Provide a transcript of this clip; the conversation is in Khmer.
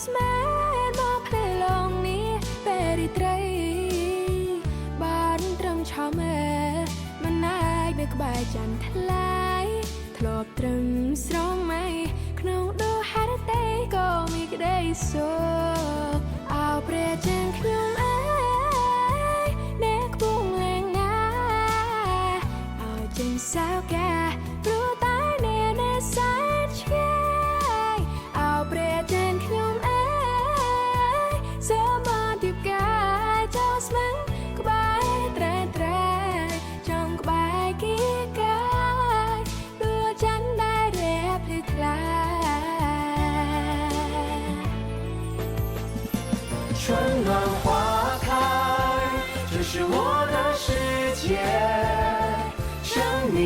ស្មានមកផ្ទៃឡងនេះពេលរីត្រីបានត្រឹមឆោមមិនអាចនៅក្បែរចន្ទថ្លៃធ្លាប់ត្រឹមស្រងមៃក្នុងដូហេតុតែក៏មានក្តីសុខអោព្រះចាងខ្ញុំអើយអ្នកគួងលែងណាអោចេញសៅកាព្រោះតែអ្នកនៅសែនឆ្ងាយអោព្រះចាងខ្ញុំអើយសមតិកាយចូលស្មឹងក្បែរត្រែត្រែចង់ក្បែរគីកាយដូចច័ន្ទដែលរៀបភ្លឺថ្លា春暖花开，这是我的世界，生命。